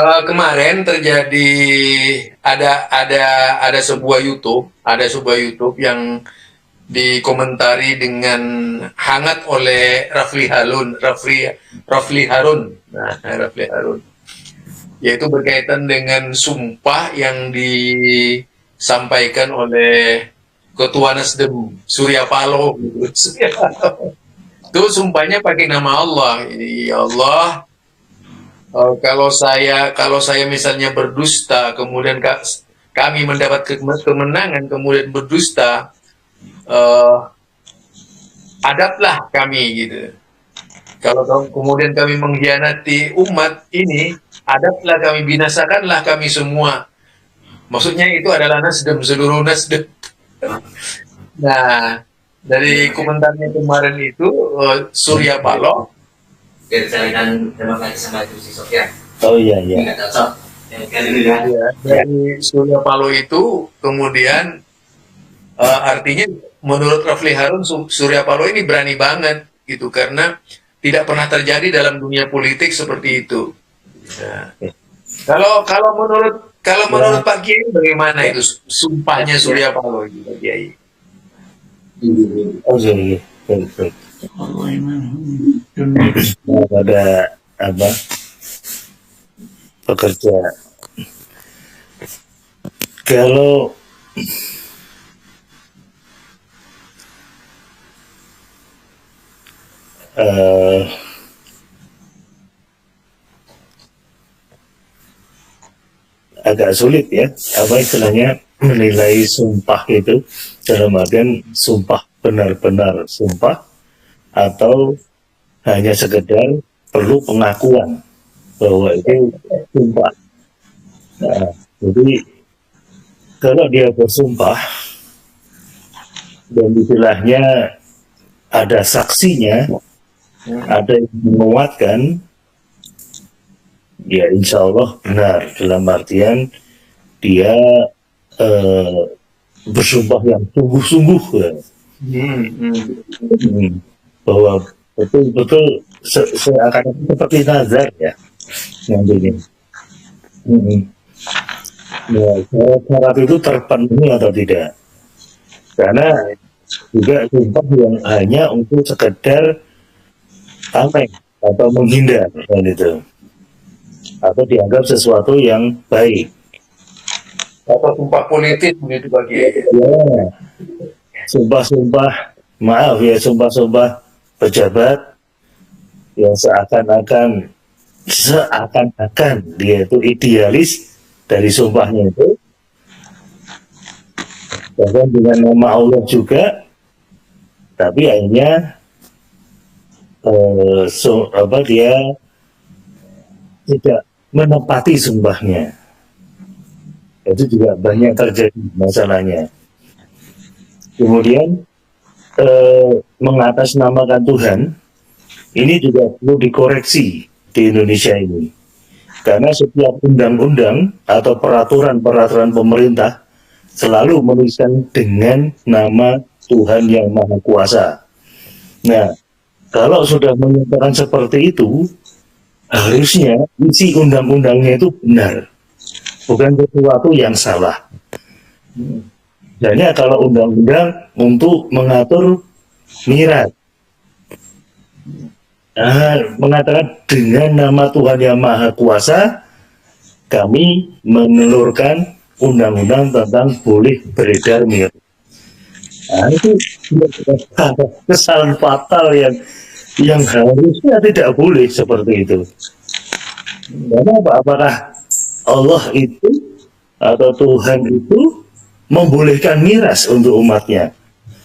Kemarin terjadi ada sebuah YouTube yang dikomentari dengan hangat oleh Rafli Harun. Nah, Rafli Harun, yaitu berkaitan dengan sumpah yang disampaikan oleh Ketua Nasdem Surya Paloh. Itu sumpahnya pakai nama Allah. Ini, ya Allah, kalau saya misalnya berdusta, kemudian kami mendapat kemenangan, kemudian berdusta, adablah kami gitu. Kalau kemudian kami mengkhianati umat ini, adablah kami, binasakanlah kami semua. Maksudnya itu adalah Nasdem, seluruh Nasdem. Nah, dari komentarnya kemarin itu, Surya Paloh. Terima kasih sama itu si Sofia. Oh iya iya. Nggak cocok. Ya, dari Surya Paloh itu kemudian artinya menurut Rafli Harun, Surya Paloh ini berani banget gitu, karena tidak pernah terjadi dalam dunia politik seperti itu. Nah, kalau menurut Pak Kiai bagaimana itu sumpahnya Surya Paloh itu, Pak Kiai? Oh iya iya. Baik baik. Pada apa pekerja, kalau agak sulit ya, apa istilahnya, menilai sumpah itu dalam artian sumpah benar-benar sumpah atau hanya sekedar perlu pengakuan bahwa itu sumpah. Nah, jadi kalau dia bersumpah dan istilahnya ada saksinya, ada yang menguatkan, ya insya Allah benar, dalam artian dia bersumpah yang sungguh-sungguh ya. Bahwa betul-betul seakan seperti nazar ya nantinya. Ya, syarat itu terpenuhi atau tidak, karena juga sumpah yang hanya untuk sekedar tameng atau menghindar kan itu, atau dianggap sesuatu yang baik, Atau sumpah politik begitu, Pak Kiai? ya sumpah-sumpah, maaf ya, sumpah-sumpah pejabat yang seakan-akan dia itu idealis dari sumpahnya itu, bahkan dengan nama Allah juga, tapi akhirnya dia tidak menepati sumpahnya. Itu juga banyak terjadi masalahnya. Kemudian mengatasnamakan Tuhan ini juga perlu dikoreksi di Indonesia ini, karena setiap undang-undang atau peraturan pemerintah selalu menuliskan dengan nama Tuhan yang Maha Kuasa. Nah, kalau sudah menyatakan seperti itu, harusnya isi undang-undangnya itu benar, bukan sesuatu yang salah. Misalnya kalau undang-undang untuk mengatur miras, mengatakan dengan nama Tuhan yang Maha Kuasa, kami menelurkan undang-undang tentang boleh beredar miras. Nah, itu kesalahan fatal yang harusnya tidak boleh seperti itu. Karena apakah Allah itu atau Tuhan itu membolehkan miras untuk umatnya?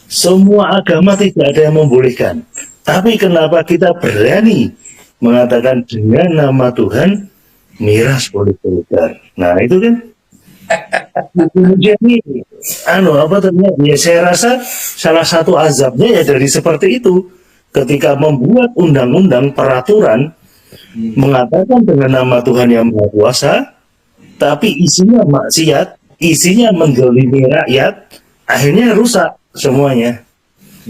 Semua agama tidak ada yang membolehkan. Tapi kenapa kita berani mengatakan dengan nama Tuhan miras boleh beredar? Nah itu kan kemudian ini, ternyata ya, saya rasa salah satu azabnya ya dari seperti itu. Ketika membuat undang-undang peraturan mengatakan dengan nama Tuhan yang Maha Kuasa, tapi isinya maksiat, isinya menzalimi rakyat, akhirnya rusak semuanya.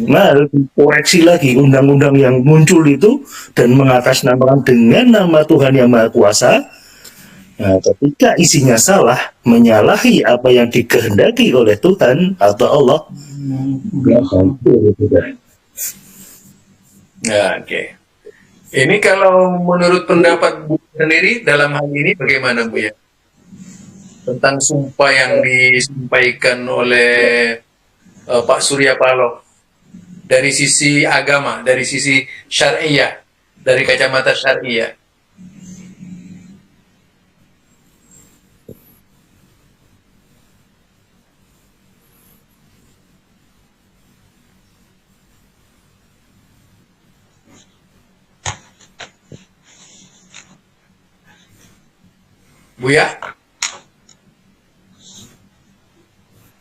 Nah, harus dikoreksi lagi undang-undang yang muncul itu dan mengatasnamakan dengan nama Tuhan yang Maha Kuasa, Nah, ketika isinya salah, menyalahi apa yang dikehendaki oleh Tuhan atau Allah, nggak mampu gitu kan. Ya, oke. Ini kalau menurut pendapat Bu sendiri dalam hal ini bagaimana Bu ya? Tentang sumpah yang disampaikan oleh Pak Surya Paloh dari sisi agama, dari sisi syariah, dari kacamata syariah. Buya,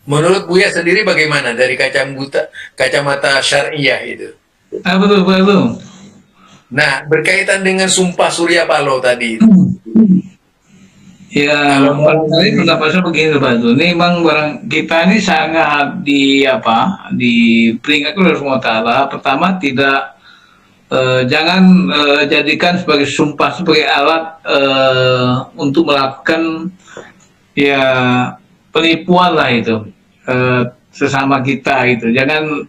menurut Buya sendiri bagaimana dari kacamata syariah itu? Betul, betul. Nah, berkaitan dengan sumpah Surya Paloh tadi. Ya, barangkali pendapat saya begini Pak Zul. Ini memang kita ini sangat diperingatkan oleh Allah Taala. Pertama, tidak jangan jadikan sebagai sumpah sebagai alat untuk melakukan ya penipuan lah itu sesama kita itu. Jangan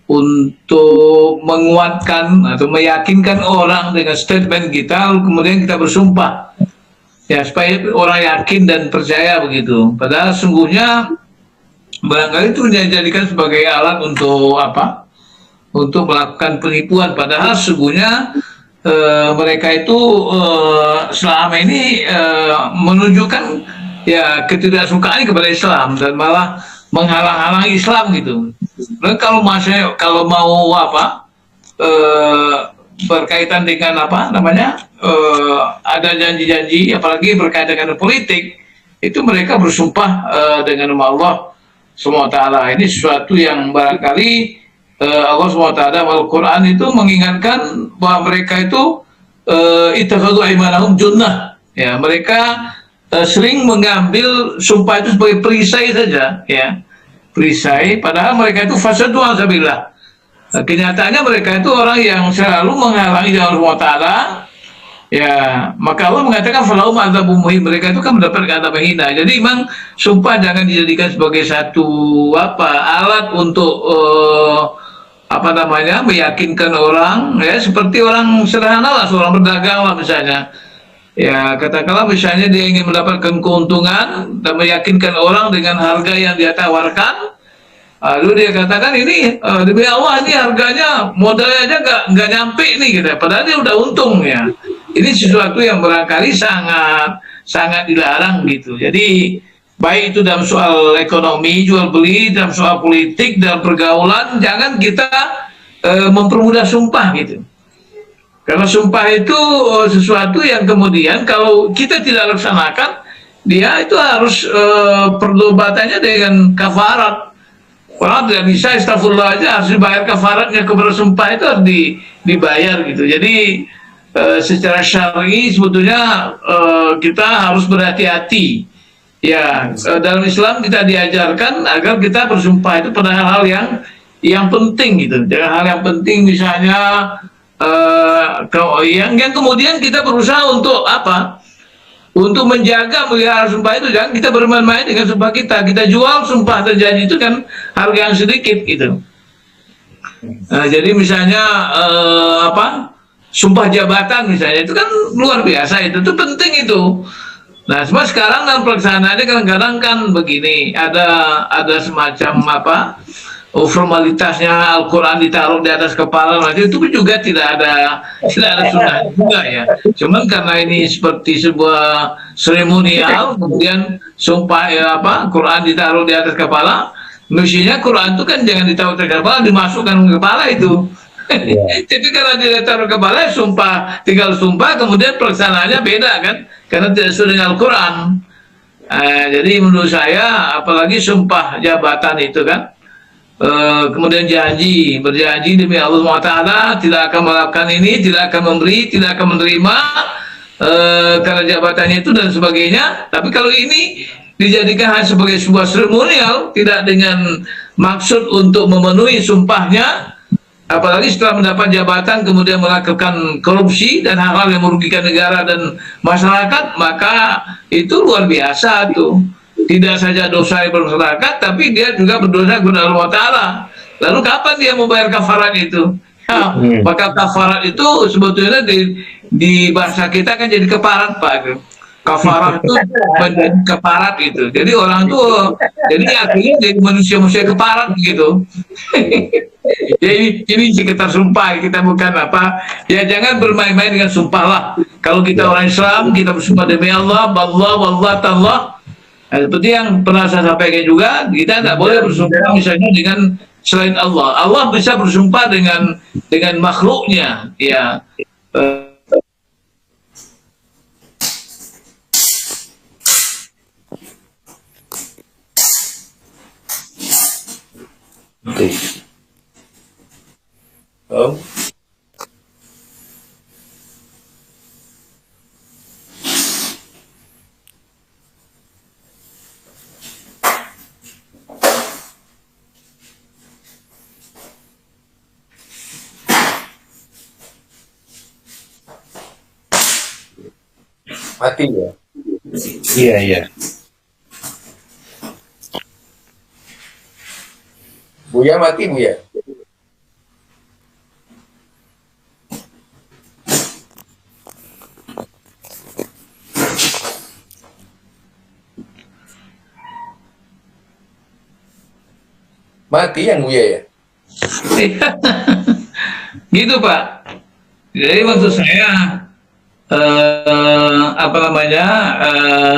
untuk menguatkan atau meyakinkan orang dengan statement kita, lalu kemudian kita bersumpah ya supaya orang yakin dan percaya begitu. Padahal sungguhnya barangkali itu dijadikan sebagai alat untuk apa? Untuk melakukan penipuan. Padahal sesungguhnya mereka itu selama ini menunjukkan ya ketidaksukaan kepada Islam dan malah menghalang-halangi Islam gitu. Dan kalau mau berkaitan dengan ada janji-janji, apalagi berkaitan dengan politik, itu mereka bersumpah dengan nama Allah SWT. Ini sesuatu yang barangkali Allah SWT Al-Quran itu mengingatkan bahwa mereka itu ittakhadhu aymanahum junnah. Ya, mereka sering mengambil sumpah itu sebagai perisai saja, ya. Perisai, padahal mereka itu fasadu alhamdulillah. Kenyataannya mereka itu orang yang selalu menghalangi jalan Allah Taala. Ya, maka Allah mengatakan falahum adzabun muhin, mereka itu kan mendapatkan azab hina. Jadi memang sumpah jangan dijadikan sebagai satu alat untuk meyakinkan orang, ya seperti orang sederhana lah, seorang berdagang lah misalnya. Ya, katakanlah misalnya dia ingin mendapatkan keuntungan dan meyakinkan orang dengan harga yang dia tawarkan. Lalu dia katakan ini demi Allah ini harganya modalnya aja nggak nyampe nih gitu. Padahal dia udah untung ya. Ini sesuatu yang barangkali sangat dilarang gitu. Jadi baik itu dalam soal ekonomi jual beli, dalam soal politik, dalam pergaulan, jangan kita mempermudah sumpah gitu. Karena sumpah itu sesuatu yang kemudian kalau kita tidak laksanakan, dia itu harus pertobatannya dengan kafarat. Orang tidak bisa astagfirullah aja, harus dibayar kafaratnya kepada sumpah itu harus dibayar gitu. Jadi secara syar'i sebetulnya kita harus berhati-hati. Ya, dalam Islam kita diajarkan agar kita bersumpah itu pada hal-hal yang penting gitu. Jangan hal yang penting misalnya yang kemudian kita berusaha untuk untuk menjaga melihara sumpah itu. Jangan kita bermain-main dengan sumpah kita. Kita jual sumpah dan janji itu kan harga yang sedikit gitu. Jadi misalnya sumpah jabatan misalnya itu kan luar biasa, itu penting itu. Nah, cuma sekarang dalam pelaksanaannya kadang-kadang kan begini, ada semacam formalitasnya Al-Quran ditaruh di atas kepala, itu juga tidak ada sunnah juga ya. Cuman karena ini seperti sebuah seremonial, kemudian sumpah Quran ditaruh di atas kepala, mestinya Quran itu kan jangan ditaruh di atas kepala, dimasukkan ke kepala itu. Tapi karena dia taruh ke kepala, tinggal sumpah, kemudian pelaksanaannya beda kan, karena tidak sesuai dengan Al-Quran. Jadi menurut saya, apalagi sumpah jabatan itu kan, kemudian berjanji demi Allah SWT tidak akan melakukan ini, tidak akan memberi, tidak akan menerima karena jabatannya itu dan sebagainya. Tapi kalau ini dijadikan hanya sebagai sebuah seremonial, tidak dengan maksud untuk memenuhi sumpahnya, apalagi setelah mendapat jabatan kemudian melakukan korupsi dan hal-hal yang merugikan negara dan masyarakat, maka itu luar biasa tuh. Tidak saja dosa yang bermasyarakat, tapi dia juga berdosa kepada Allah Ta'ala. Lalu kapan dia membayar kafarat itu? Ya, maka kafarat itu sebetulnya di bahasa kita kan jadi keparat, Pak. Kafarat itu menjadi keparat gitu. Jadi orang tuh jadi akhirnya jadi manusia-manusia keparat gitu. Jadi ini sekitar sumpah, kita bukan apa ya, jangan bermain-main dengan sumpah lah. Kalau kita orang Islam, kita bersumpah demi Allah, wallah wallah tallah. Nah, seperti yang pernah saya sampaikan juga, kita tidak boleh bersumpah misalnya dengan selain Allah. Allah bisa bersumpah dengan makhluknya, ya. Oh. Mati ya. Iya, iya. Buya mati, Buya. Mati yang Buya ya. Gitu Pak. Jadi maksud saya apa namanya,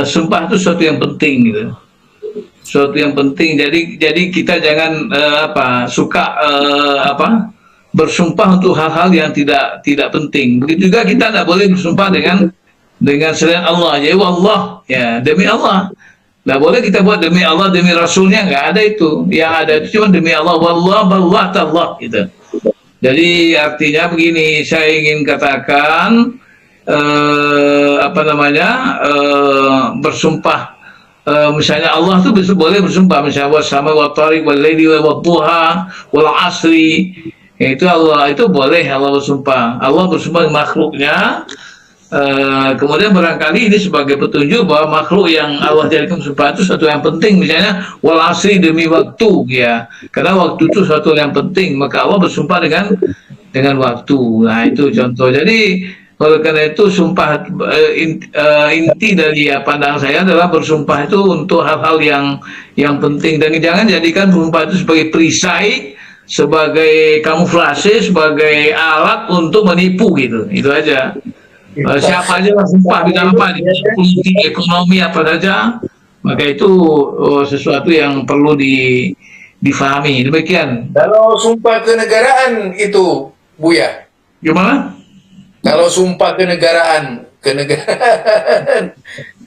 sumpah itu sesuatu yang penting gitu, sesuatu yang penting. Jadi kita jangan suka bersumpah untuk hal-hal yang tidak penting. Begitu juga kita tidak boleh bersumpah dengan selain Allah. Jadi wallah, ya demi Allah. Nggak boleh kita buat demi Allah, demi Rasulnya, nggak ada itu. Yang ada itu cuma demi Allah, wallah, wallah, tallah gitu. Jadi artinya begini, saya ingin katakan bersumpah, misalnya Allah tuh boleh bersumpah misalnya wasama wa tariq wal laili wa duha wal asri, itu Allah itu boleh Allah bersumpah. Allah bersumpah makhluknya. Kemudian barangkali ini sebagai petunjuk bahwa makhluk yang Allah jadikan bersumpah itu sesuatu yang penting, misalnya wal asri demi waktu, ya, karena waktu itu sesuatu yang penting, maka Allah bersumpah dengan waktu. Nah itu contoh. Jadi oleh karena itu sumpah, inti dari pandangan saya adalah bersumpah itu untuk hal-hal yang penting, dan jangan jadikan sumpah itu sebagai perisai, sebagai kamuflase, sebagai alat untuk menipu gitu. Itu aja. Siapa aja lah sumpah bidang apa, di politik, ekonomi, apa saja, maka itu sesuatu yang perlu difahami. Demikian. Kalau sumpah kenegaraan itu, Buya, Gimana? kalau sumpah kenegaraan,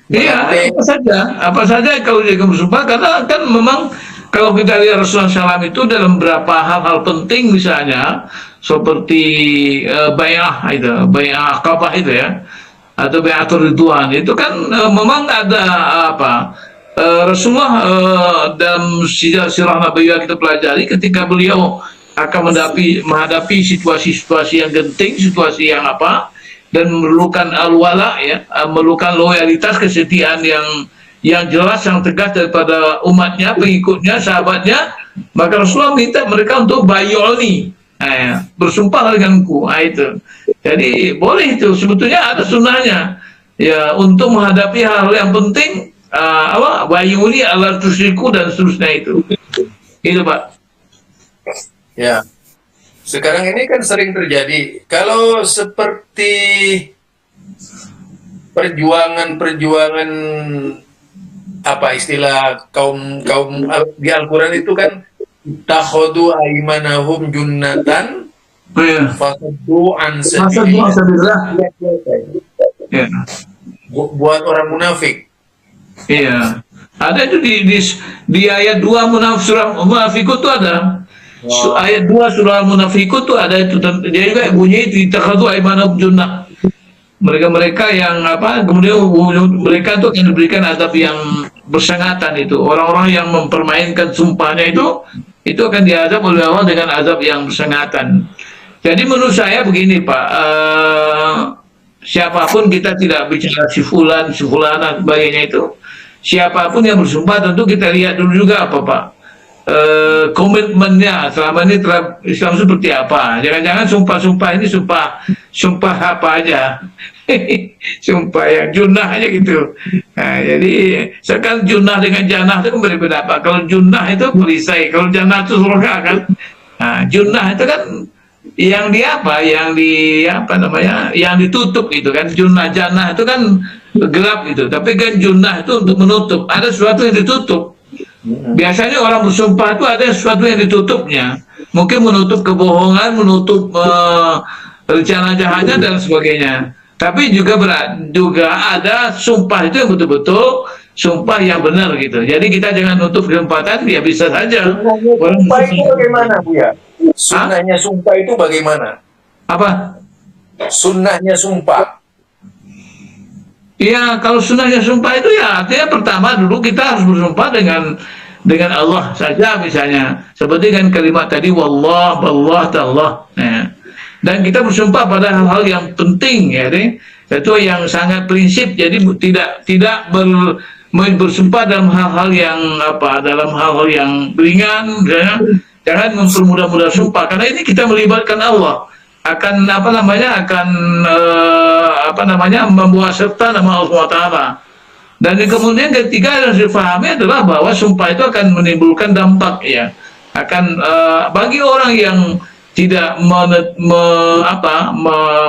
Iya, apa saja kalau dia bersumpah, karena kan memang kalau kita lihat Rasulullah SAW itu dalam beberapa hal-hal penting, misalnya seperti bay'ah Aqabah itu ya, atau Bai'atul Ridwan, itu kan memang ada Rasulullah dalam sirah Nabi yang kita pelajari, ketika beliau akan menghadapi situasi-situasi yang genting, situasi yang dan memerlukan al-wala, ya, memerlukan loyalitas, kesetiaan yang jelas, yang tegas daripada umatnya, pengikutnya, sahabatnya, maka Rasulullah minta mereka untuk bay'uni, bersumpah denganku. Itu. Jadi boleh itu, sebetulnya ada sunnahnya, ya, untuk menghadapi hal yang penting, bay'uni ala tusyriku dan seterusnya itu. Itu Pak. ya. Sekarang ini kan sering terjadi, kalau seperti perjuangan apa istilah kaum di Al-Quran itu kan, takhudu aimanahum junnatan fasuddu an sabilillah, Ya. buat orang munafik. Iya. Ada itu di ayat 2 surah Munafikun itu ada. Ayat 2 surah Munafikun itu ada itu. Dia juga bunyi itu, takhadu aimanahum junnah. Mereka yang kemudian mereka itu akan diberikan adab yang bersangatan itu. Orang-orang yang mempermainkan sumpahnya itu itu akan diazab oleh Allah dengan azab yang bersengatan. Jadi menurut saya begini Pak, siapapun kita tidak bicara si fulan, si fulana, sebagainya itu. Siapapun yang bersumpah tentu kita lihat dulu juga apa Pak, komitmennya selama ini terhadap Islam seperti apa. Jangan-jangan sumpah-sumpah ini sumpah apa aja. Sumpah yang junah aja gitu. Nah, jadi sekarang junah dengan janah itu kan berbeda Pak. Kalau junah itu perisai, kalau janah itu surga kan. Nah, junah itu kan yang di apa, yang di apa namanya, yang ditutup gitu kan. Junah janah itu kan gelap gitu, tapi kan junah itu untuk menutup, ada sesuatu yang ditutup. Biasanya orang bersumpah itu ada sesuatu yang ditutupnya, mungkin menutup kebohongan, menutup rencana jahatnya dan sebagainya. Tapi juga ada sumpah itu yang betul-betul sumpah yang benar gitu. Jadi kita jangan nutup kesempatan, ya bisa saja. Sumpah itu bagaimana, Bu ya? Sunnahnya sumpah itu bagaimana? Apa? Sunnahnya sumpah. Ya, kalau sunnahnya sumpah itu ya artinya pertama dulu kita harus bersumpah dengan Allah saja misalnya. Seperti kan kalimat tadi wallah, wallah, tallah. Ya. Dan kita bersumpah pada hal-hal yang penting ya, itu yang sangat prinsip. Jadi tidak bersumpah dalam hal-hal yang apa, dalam hal-hal yang ringan misalnya. Jangan mempermudah-mudah sumpah karena ini kita melibatkan Allah. Akan membuat serta nama Allah SWT. Dan kemudian ketiga yang harus dipahami adalah bahwa sumpah itu akan menimbulkan dampak ya, akan bagi orang yang tidak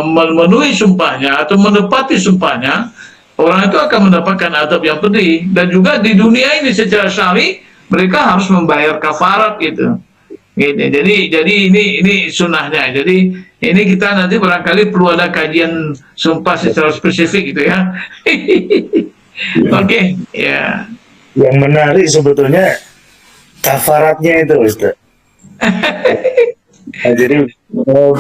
memenuhi sumpahnya atau menepati sumpahnya, orang itu akan mendapatkan azab yang pedih. Dan juga di dunia ini secara syar'i mereka harus membayar kafarat gitu. Jadi ini sunnahnya. Jadi ini kita nanti barangkali perlu ada kajian sumpah secara spesifik gitu ya. Oke, ya. Yang menarik sebetulnya kafaratnya itu, Ustaz. Nah, jadi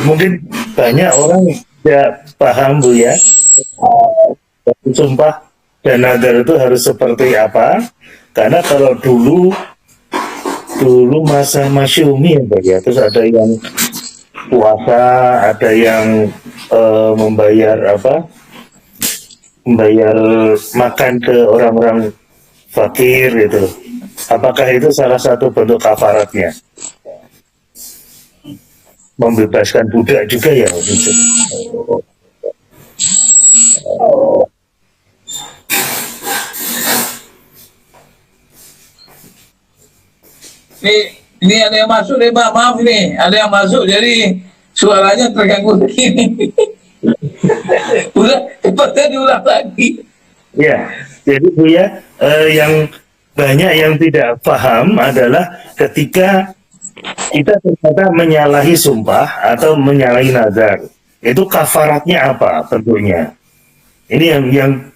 mungkin banyak orang tidak paham Bu ya, sumpah dan nadar itu harus seperti apa. Karena kalau dulu masa Masyumi ya, terus ada yang puasa, ada yang membayar makan ke orang-orang fakir gitu. Apakah itu salah satu bentuk kafaratnya? Membebaskan budak juga ya gitu. Ini ada yang masuk nih Pak, maaf nih, ada yang masuk jadi suaranya terganggu begini. Udah, cepatnya diulang lagi. Ya, jadi Bu ya, yang banyak yang tidak paham adalah ketika kita ternyata menyalahi sumpah atau menyalahi nazar, itu kafaratnya apa tentunya. Ini yang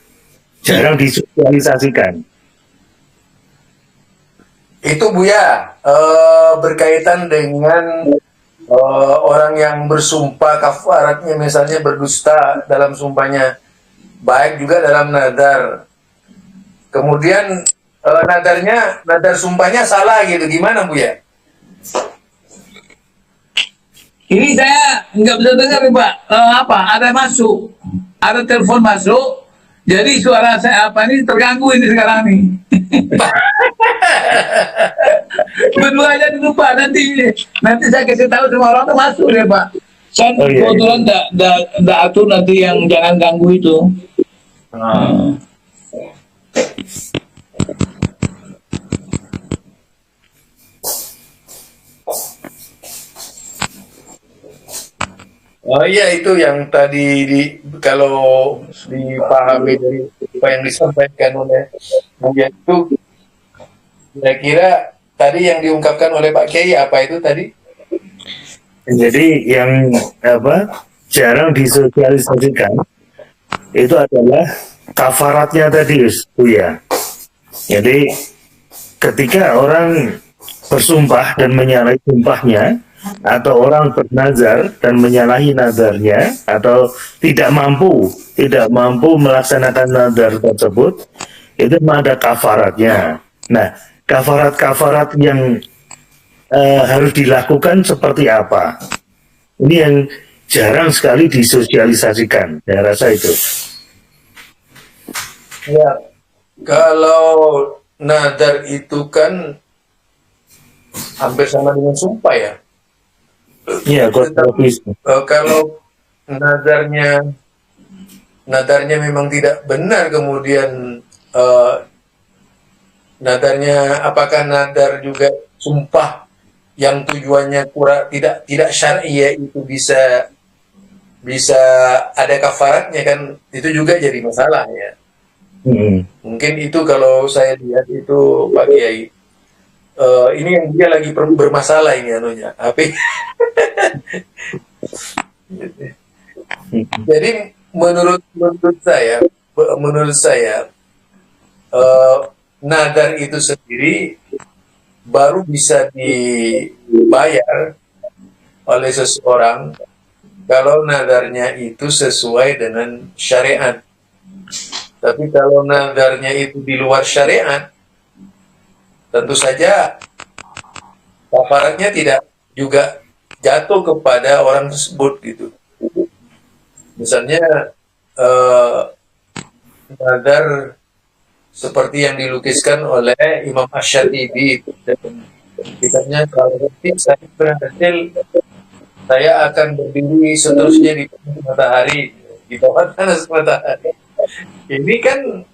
jarang disosialisasikan. Itu Bu ya, berkaitan dengan orang yang bersumpah kafaratnya, misalnya berdusta dalam sumpahnya, baik juga dalam nadar. Kemudian nadar sumpahnya salah gitu, gimana Bu ya? Ini saya nggak bisa dengar nih Pak, ada masuk, ada telepon masuk, jadi suara saya ini terganggu ini sekarang nih. Berdua aja dulu Pak, nanti saya kasih tahu semua orang tuh masuk deh Pak. Saya kebetulan nggak atur nanti yang jangan ganggu itu. Oh iya, itu yang tadi kalau dipahami dari apa yang disampaikan oleh Bu ya, itu kira-kira tadi yang diungkapkan oleh Pak Kiai apa itu tadi? Jadi yang jarang disosialisasikan itu adalah kafaratnya tadi Bu ya. Jadi ketika orang bersumpah dan menyalahi sumpahnya, atau orang bernazar dan menyalahi nazarnya, atau tidak mampu melaksanakan nazar tersebut, itu ada kafaratnya. Nah, kafarat-kafarat yang harus dilakukan seperti apa. Ini yang jarang sekali disosialisasikan, saya rasa itu. Ya, kalau nadar itu kan hampir sama dengan sumpah ya. Iya, Kalau nadarnya memang tidak benar, kemudian nadarnya apakah nadar juga sumpah yang tujuannya tidak syar'i, ya, itu bisa ada kafaratnya kan, itu juga jadi masalah ya. Mungkin itu kalau saya lihat itu Pak Kiai, ini yang dia lagi bermasalah ini anunya HP. Jadi menurut saya nadar itu sendiri baru bisa dibayar oleh seseorang kalau nadarnya itu sesuai dengan syariat. Tapi kalau nadarnya itu di luar syariat, tentu saja kafaratnya tidak juga jatuh kepada orang tersebut gitu. Misalnya nadar seperti yang dilukiskan oleh Imam Asy-Syatibi dalam kitabnya, kalau nanti saya berhasil, saya akan berdiri seterusnya di matahari, di bawah panas matahari. Ini kan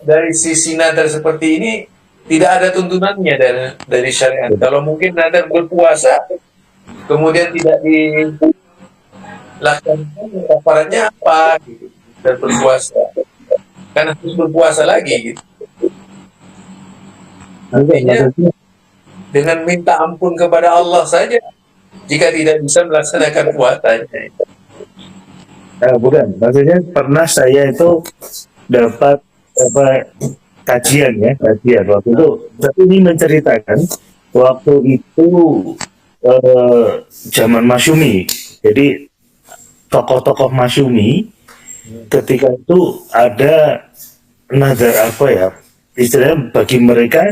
dari sisi nadar seperti ini tidak ada tuntunannya dari syariat. Kalau mungkin nadar berpuasa kemudian tidak dilaksanakan, kafaratnya apa gitu, dan berpuasa kan harus berpuasa lagi gitu. Artinya dengan minta ampun kepada Allah saja jika tidak bisa melaksanakan puasanya. Bukan, maksudnya pernah saya itu dapat kajian waktu itu. Tapi ini menceritakan waktu itu zaman Masyumi. Jadi tokoh-tokoh Masyumi ketika itu ada nadar istilahnya bagi mereka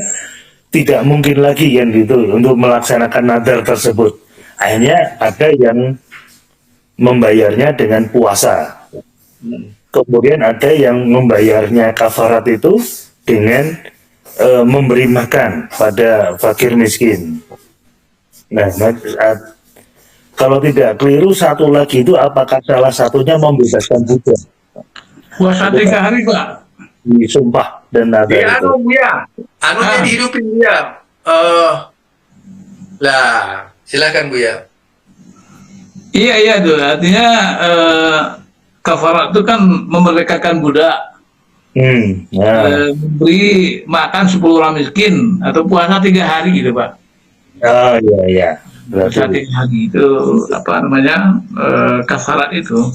tidak mungkin lagi yang gitu untuk melaksanakan nadar tersebut. Akhirnya ada yang membayarnya dengan puasa. Kemudian ada yang membayarnya kafarat itu dengan memberi makan pada fakir miskin. Nah, kalau tidak keliru, satu lagi itu apakah salah satunya membebaskan budak? Puasa 3 hari, Pak. Sumpah dan nadar itu. Anunya dihidupin dia. Lah, silakan Buya. Iya tuh, artinya kafarat itu kan memerdekakan budak, memberi makan 10 orang miskin, atau puasa 3 hari gitu Pak. Oh iya. Puasa 3 hari itu apa namanya kafarat itu.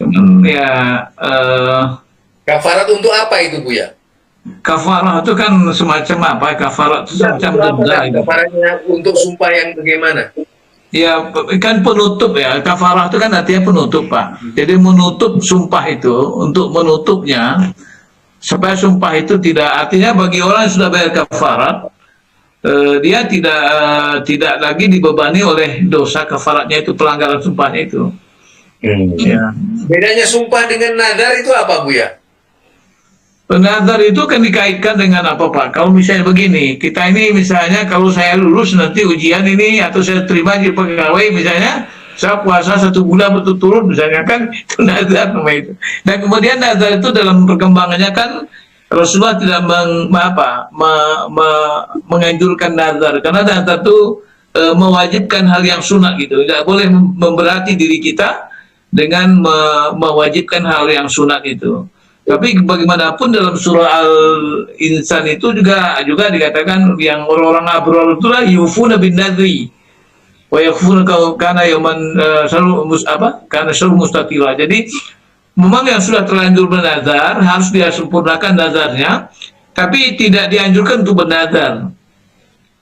Cuman ya kafarat untuk apa itu Buya? Kafarat itu kan semacam apa? Kafarat itu semacam denda. Kafaratnya untuk sumpah yang bagaimana? Ya kan penutup ya, kafarah itu kan artinya penutup Pak. Jadi menutup sumpah itu, untuk menutupnya supaya sumpah itu tidak, artinya bagi orang yang sudah bayar kafarat, dia tidak lagi dibebani oleh dosa kafaratnya itu, pelanggaran sumpahnya itu. Ya. Bedanya sumpah dengan nadar itu apa Buya? Nadar itu kan dikaitkan dengan apa Pak? Kalau misalnya begini, kita ini misalnya kalau saya lulus nanti ujian ini, atau saya terima jadi pegawai misalnya, saya puasa 1 bulan berturut-turut misalnya, kan itu nadar namanya itu. Dan kemudian nadar itu dalam perkembangannya kan Rasulullah tidak menganjurkan nadar, karena nadar itu mewajibkan hal yang sunat gitu. Tidak boleh memberati diri kita dengan mewajibkan hal yang sunat itu. Tapi bagaimanapun dalam surah Al-Insan itu juga dikatakan yang orang-orang abror itulah yufuna bin nadri wa yakfuna kana yauman kana syarru mustatila. Jadi memang yang sudah terlanjur bernazar harus dia sempurnakan nazarnya, tapi tidak dianjurkan untuk bernazar.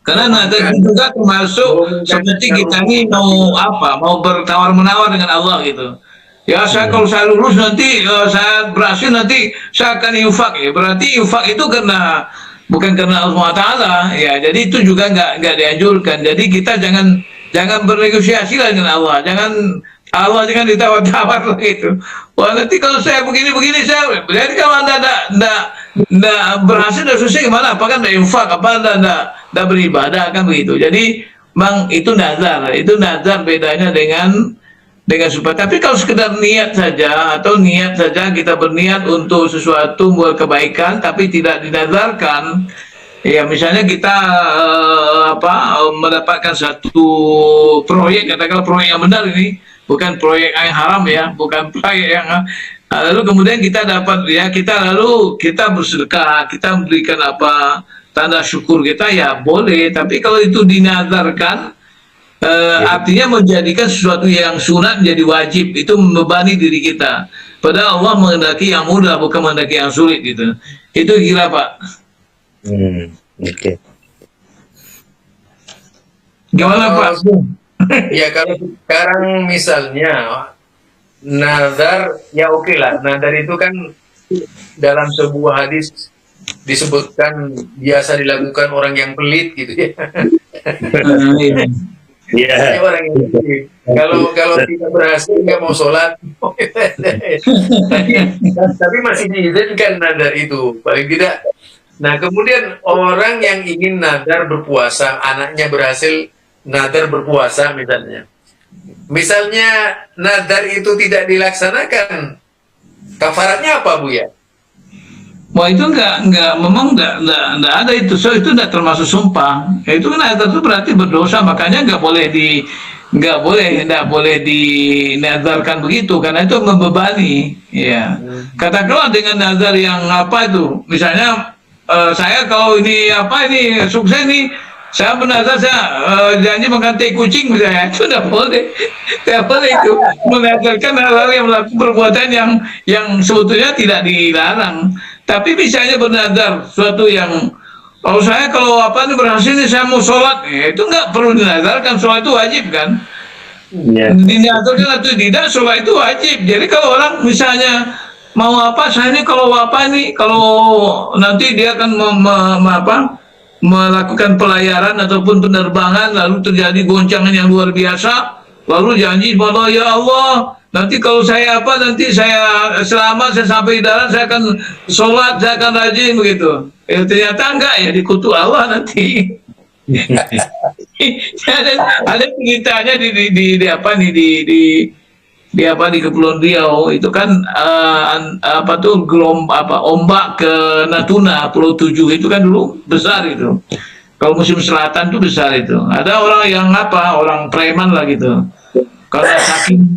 Karena nazar itu juga termasuk seperti kita ini mau bertawar-menawar dengan Allah gitu. Ya saya kalau saya lulus nanti saya berhasil nanti saya akan infak ya. Berarti infak itu karena bukan karena Allah Taala, ya. Jadi itu juga nggak dianjurkan. Jadi kita jangan bernegosiasi lah dengan Allah. Allah jangan ditawar-tawar lah gitu. Wah, nanti kalau saya begini saya, jadi kalau anda nggak berhasil dan susah gimana? Apakah nggak infak? Apa anda nggak beribadah kan begitu? Jadi bang itu nazar bedanya dengan supaya. Tapi kalau sekedar niat saja kita berniat untuk sesuatu buat kebaikan tapi tidak dinazarkan, ya misalnya kita mendapatkan satu proyek, katakanlah proyek yang benar ini, bukan proyek yang haram ya, bukan proyek yang lalu kemudian kita dapat ya, kita bersedekah, kita memberikan tanda syukur kita, ya boleh. Tapi kalau itu dinazarkan, artinya menjadikan sesuatu yang sunat menjadi wajib, itu membebani diri kita. Padahal Allah menghendaki yang mudah, bukan menghendaki yang sulit gitu. Itu gila Pak. Oke. Gimana Pak? Ya kalau sekarang misalnya nazar, ya oke lah. Nazar itu kan dalam sebuah hadis disebutkan biasa dilakukan orang yang pelit gitu ya. Iya. Orang yang pelit. Kalau tidak berhasil nggak mau sholat, tapi masih diizinkan nazar itu paling tidak. Nah kemudian orang yang ingin nazar berpuasa, anaknya berhasil nazar berpuasa misalnya nazar itu tidak dilaksanakan, kafaratnya apa Bu ya? Wah itu memang nggak ada itu, so itu nggak termasuk sumpah. Itu kan nazar itu berarti berdosa, makanya nggak boleh dinazarkan begitu, karena itu membebani. Ya, katakanlah dengan nazar yang misalnya saya kalau ini sukses nih, saya bernazar saya janji mengganti kucing misalnya, itu tidak boleh itu menazarkan hal-hal yang melakukan perbuatan yang sebetulnya tidak dilarang. Tapi misalnya bernazar suatu yang kalau berhasil nih saya mau sholat, itu nggak perlu dinazarkan, sholat itu wajib kan. Dinazarkan atau tidak, sholat itu wajib. Jadi kalau orang misalnya mau saya ini kalau nanti dia akan melakukan pelayaran ataupun penerbangan, lalu terjadi goncangan yang luar biasa, lalu janji bahwa ya Allah, nanti kalau saya selamat, saya sampai di darat, saya akan sholat, saya akan rajin begitu. Ternyata enggak, ya dikutuk Allah nanti. ada ceritanya di Kepulauan Riau itu kan ombak ke Natuna, Pulau 7 itu kan dulu besar itu. Kalau musim selatan itu besar itu. Ada orang yang orang preman lah gitu. Karena saking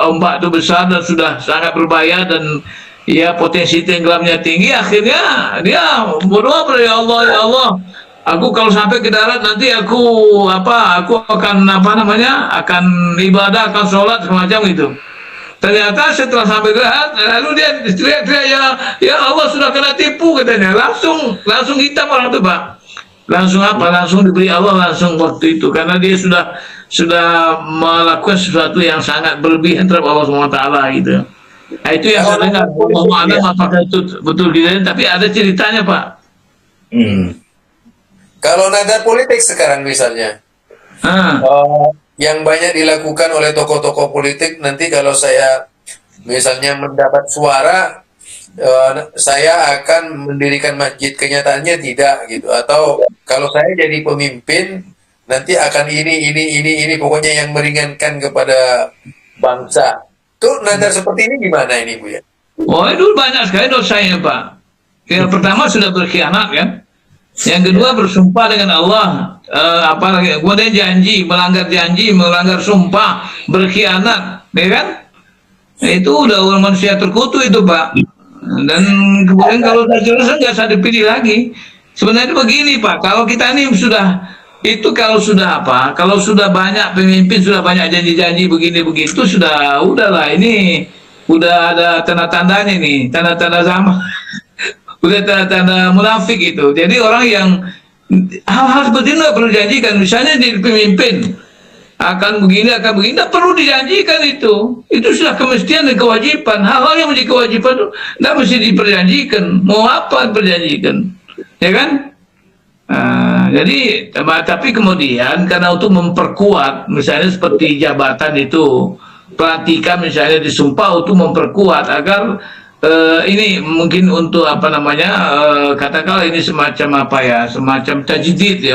ombak itu besar dan sudah sangat berbahaya dan ya potensi tenggelamnya tinggi, akhirnya dia berdoa kepada ya Allah, aku kalau sampai ke darat nanti aku akan akan ibadah, akan sholat semacam itu. Ternyata setelah sampai darat, lalu dia teriak-teriak, ya Allah sudah kena tipu katanya. Langsung hitam orang itu Pak. Langsung diberi Allah langsung waktu itu, karena dia sudah melakukan sesuatu yang sangat berlebihan terhadap Allah SWT gitu. Nah, itu yang saya dengar. Apakah itu betul gitu, tapi ada ceritanya Pak. Kalau nazar politik sekarang misalnya, yang banyak dilakukan oleh tokoh-tokoh politik, nanti kalau saya misalnya mendapat suara, saya akan mendirikan masjid, kenyataannya tidak gitu. Atau kalau saya jadi pemimpin, nanti akan ini, pokoknya yang meringankan kepada bangsa. Tuh nazar seperti ini gimana ini Bu ya? Oh itu banyak sekali dosanya Pak. Yang pertama sudah berkhianat kan. Yang kedua bersumpah dengan Allah, kemudian melanggar sumpah, berkhianat, ya kan? Itu udah orang manusia terkutuk itu Pak. Dan kemudian kalau sudah jelas nggak usah dipilih lagi. Sebenarnya begini Pak, kalau kita ini kalau sudah banyak pemimpin, sudah banyak janji-janji begini begitu, udahlah ini udah ada tanda-tandanya nih, tanda-tanda zaman. Udah tanda-tanda munafik itu. Jadi orang yang hal-hal seperti itu nggak perlu janjikan. Misalnya jadi pemimpin, akan begini, tidak perlu dijanjikan itu sudah kemestian dan kewajiban. Hal-hal yang menjadi kewajiban itu tidak mesti diperjanjikan. Mau apa diperjanjikan, ya kan? Jadi tapi kemudian karena untuk memperkuat, misalnya seperti jabatan itu, pelantikan misalnya disumpah untuk memperkuat agar ini mungkin untuk apa namanya, katakanlah ini semacam apa ya, semacam tajdid ya,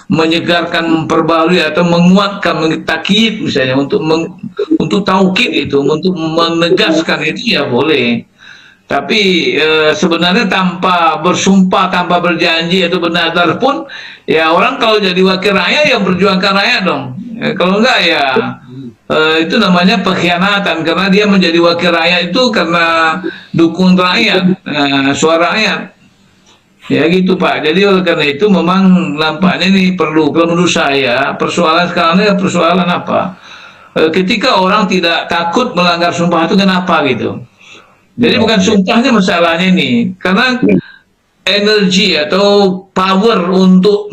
menyegarkan, memperbarui atau menguatkan, mentakyid misalnya, untuk taukid itu, untuk menegaskan itu ya boleh. Tapi sebenarnya tanpa bersumpah, tanpa berjanji atau bernadar pun, ya orang kalau jadi wakil rakyat yang perjuangkan rakyat dong. Kalau enggak ya itu namanya pengkhianatan, karena dia menjadi wakil rakyat itu karena dukung rakyat, suara rakyat. Ya gitu Pak. Jadi oleh karena itu memang nampaknya ini perlu, kalau menurut saya persoalan sekarang ini persoalan apa? Ketika orang tidak takut melanggar sumpah itu kenapa gitu? Jadi bukan sumpahnya masalahnya ini, karena energi atau power untuk